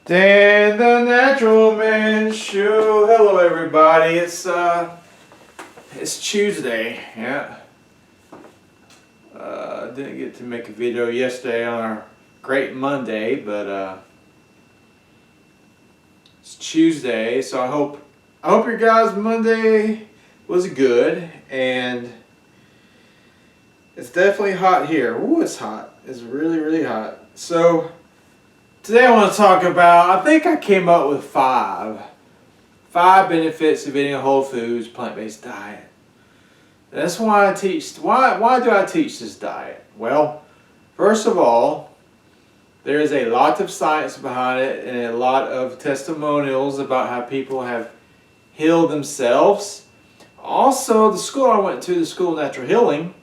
Dan the Natural Man Show. Hello everybody. It's Tuesday. Yeah. Didn't get to make a video yesterday on our great Monday, but it's Tuesday, so I hope your guys' Monday was good, and it's definitely hot here. Ooh, it's hot. It's really hot. So today I want to talk about, I think I came up with five benefits of eating a whole foods plant-based diet. That's why I teach. Why do I teach this diet? Well, first of all, there is a lot of science behind it and a lot of testimonials about how people have healed themselves. Also, the school I went to, the School of Natural Healing,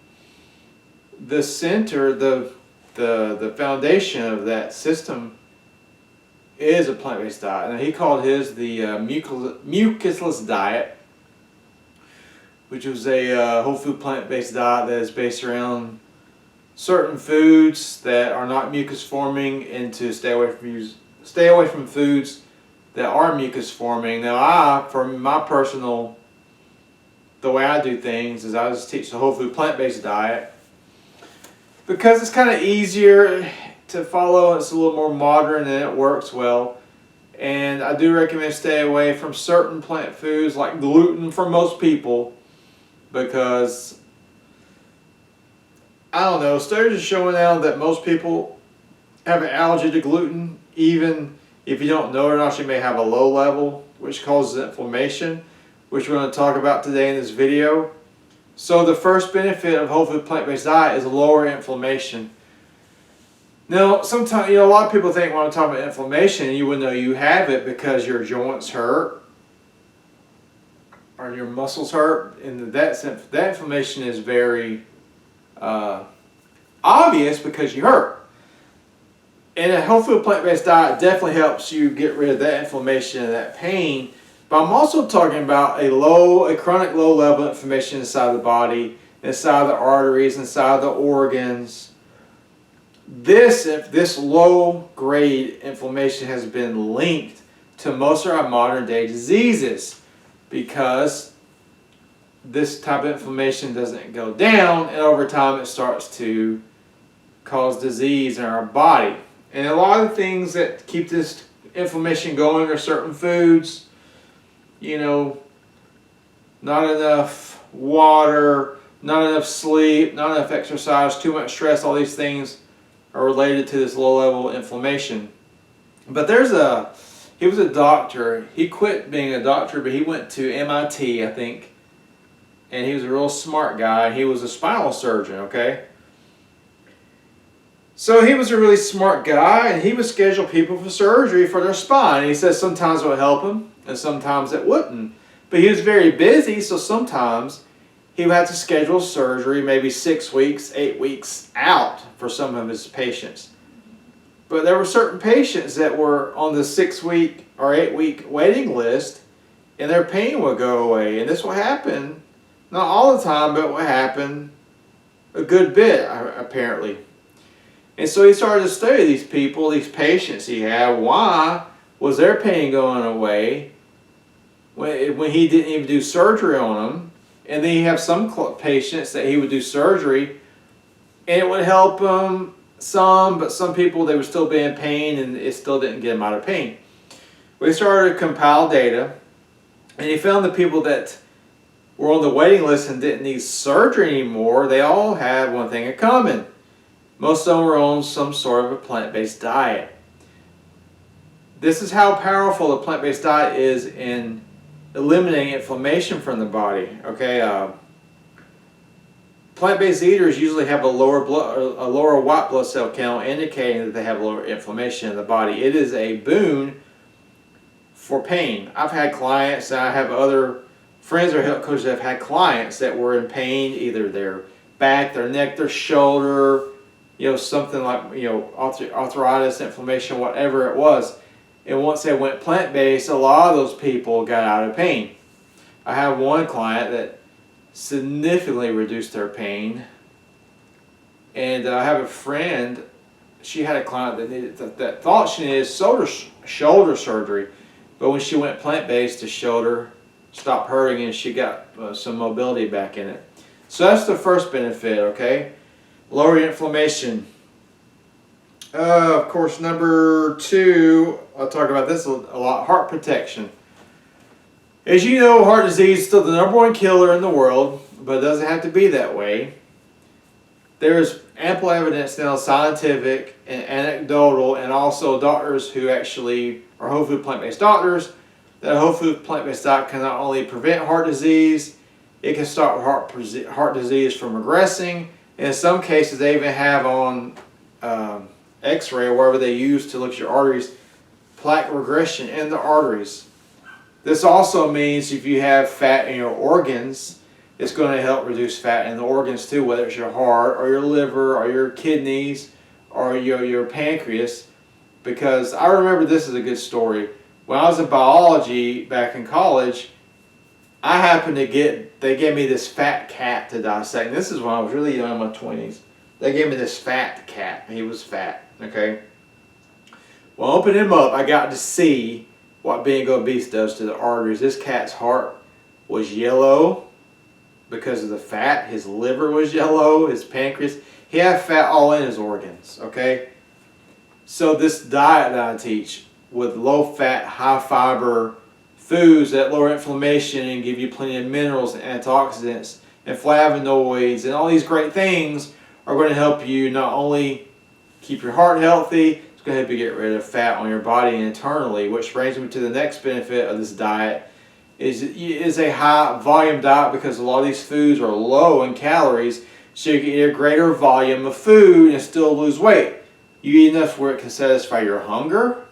the center, the foundation of that system is a plant-based diet. Now, he called his the mucusless diet, which was a whole food plant-based diet that is based around certain foods that are not mucus forming, and to stay away from foods that are mucus forming. Now, for my personal, the way I do things is I just teach the whole food plant-based diet because it's kind of easier to follow. It's a little more modern and it works well. And I do recommend stay away from certain plant foods like gluten for most people, because I don't know, studies are showing now that most people have an allergy to gluten. Even if you don't know it or not, you may have a low level, which causes inflammation, which we're going to talk about today in this video. So the first benefit of whole food plant-based diet is lower inflammation. Now, sometimes, a lot of people think when I'm talking about inflammation, you would know you have it because your joints hurt or your muscles hurt. In that sense, that inflammation is very obvious because you hurt. And a whole food plant-based diet definitely helps you get rid of that inflammation and that pain. But I'm also talking about a chronic low level of inflammation inside the body, inside the arteries, inside the organs. This low grade inflammation has been linked to most of our modern day diseases, because this type of inflammation doesn't go down, and over time it starts to cause disease in our body. And a lot of things that keep this inflammation going are certain foods, not enough water, not enough sleep, not enough exercise, too much stress. All these things are related to this low level inflammation. But he was a doctor. He quit being a doctor, but he went to MIT, I think, and he was a real smart guy. He was a spinal surgeon, okay? So he was a really smart guy, and he would schedule people for surgery for their spine. And he says sometimes it would help him, and sometimes it wouldn't. But he was very busy, so sometimes he would have to schedule surgery maybe 6 weeks, 8 weeks out for some of his patients. But there were certain patients that were on the 6 week or 8 week waiting list, and their pain would go away. And this will happen, not all the time, but it will happen a good bit, apparently. And so he started to study these people, these patients he had. Why was their pain going away when he didn't even do surgery on them? And then you have some patients that he would do surgery and it would help them some, but some people, they would still be in pain and it still didn't get them out of pain. We started to compile data, and he found the people that were on the waiting list and didn't need surgery anymore, they all had one thing in common. Most of them were on some sort of a plant-based diet. This is how powerful a plant-based diet is in eliminating inflammation from the body. Okay, plant-based eaters usually have a lower white blood cell count, indicating that they have lower inflammation in the body. It is a boon for pain. I've had clients, and I have other friends or health coaches that have had clients that were in pain, either their back, their neck, their shoulder, something like arthritis, inflammation, whatever it was. And once they went plant-based, a lot of those people got out of pain. I have one client that significantly reduced their pain, and I have a friend, she had a client that thought she needed shoulder surgery. But when she went plant-based, the shoulder stopped hurting and she got some mobility back in it. So that's the first benefit, okay? Lower your inflammation. Of course, number 2, I'll talk about this a lot, heart protection. As you know, heart disease is still the #1 killer in the world, but it doesn't have to be that way. There's ample evidence now, scientific and anecdotal, and also doctors who actually are whole food plant-based doctors, that a whole food plant-based diet can not only prevent heart disease, it can stop heart disease from regressing. And in some cases, they even have on X-ray or whatever they use to look at your arteries, plaque regression in the arteries. This also means if you have fat in your organs, it's going to help reduce fat in the organs too, whether it's your heart or your liver or your kidneys or your pancreas. Because I remember, this is a good story. When I was in biology back in college, I happened to they gave me this fat cat to dissect. And this is when I was really young, in my 20s. They gave me this fat cat. He was fat, okay? Well, opening him up, I got to see what being obese does to the arteries. This cat's heart was yellow because of the fat. His liver was yellow, his pancreas. He had fat all in his organs, okay? So this diet that I teach with low-fat, high-fiber foods that lower inflammation and give you plenty of minerals and antioxidants and flavonoids and all these great things are going to help you not only keep your heart healthy, it's going to help you get rid of fat on your body internally, which brings me to the next benefit of this diet. Is a high volume diet, because a lot of these foods are low in calories, so you can eat a greater volume of food and still lose weight. You eat enough where it can satisfy your hunger,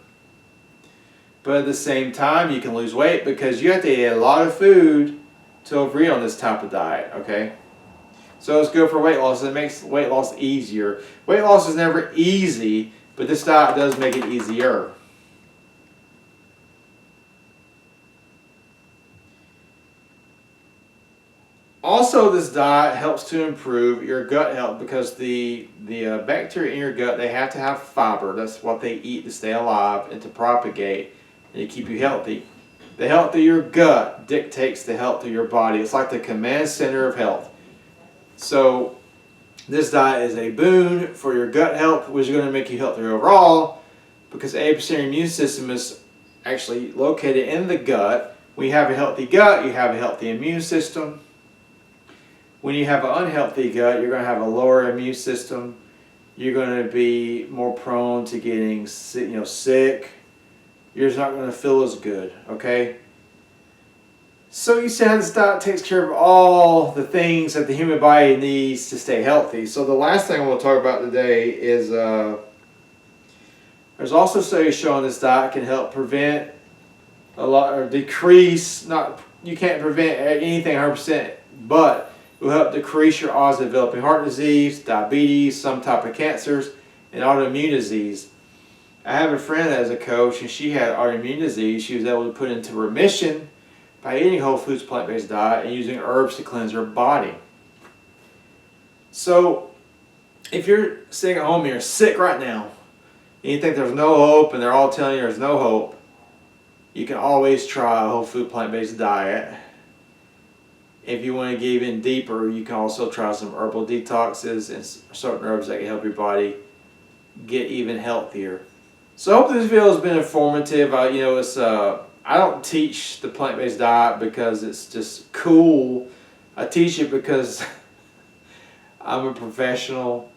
but at the same time you can lose weight because you have to eat a lot of food to overeat on this type of diet, okay? So it's good for weight loss. It makes weight loss easier. Weight loss is never easy, but this diet does make it easier. Also, this diet helps to improve your gut health because the bacteria in your gut, they have to have fiber. That's what they eat to stay alive and to propagate and to keep you healthy. The health of your gut dictates the health of your body. It's like the command center of health. So this diet is a boon for your gut health, which is going to make you healthier overall, because 80% of your immune system is actually located in the gut. When you have a healthy gut, you have a healthy immune system. When you have an unhealthy gut, you're going to have a lower immune system. You're going to be more prone to getting sick. You're just not going to feel as good, okay? So you see how this diet takes care of all the things that the human body needs to stay healthy. So the last thing I want to talk about today is there's also studies showing this diet can help prevent a lot, or decrease, you can't prevent anything 100%, but it will help decrease your odds of developing heart disease, diabetes, some type of cancers, and autoimmune disease. I have a friend that is a coach, and she had autoimmune disease. She was able to put into remission by eating whole foods plant-based diet and using herbs to cleanse her body. So if you're sitting at home and you're sick right now, and you think there's no hope, and they're all telling you there's no hope, you can always try a whole food plant-based diet. If you want to get even deeper, you can also try some herbal detoxes and certain herbs that can help your body get even healthier. So I hope this video has been informative. I don't teach the plant-based diet because it's just cool. I teach it because I'm a professional.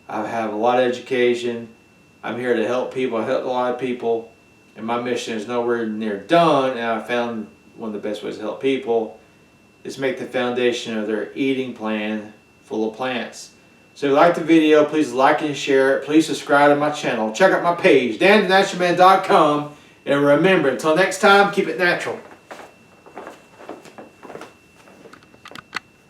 I have a lot of education. I'm here to help people. I help a lot of people, and my mission is nowhere near done. And I found one of the best ways to help people is make the foundation of their eating plan full of plants. So if you like the video, please like and share it. Please subscribe to my channel. Check out my page, danthenaturalman.com. And remember, until next time, keep it natural.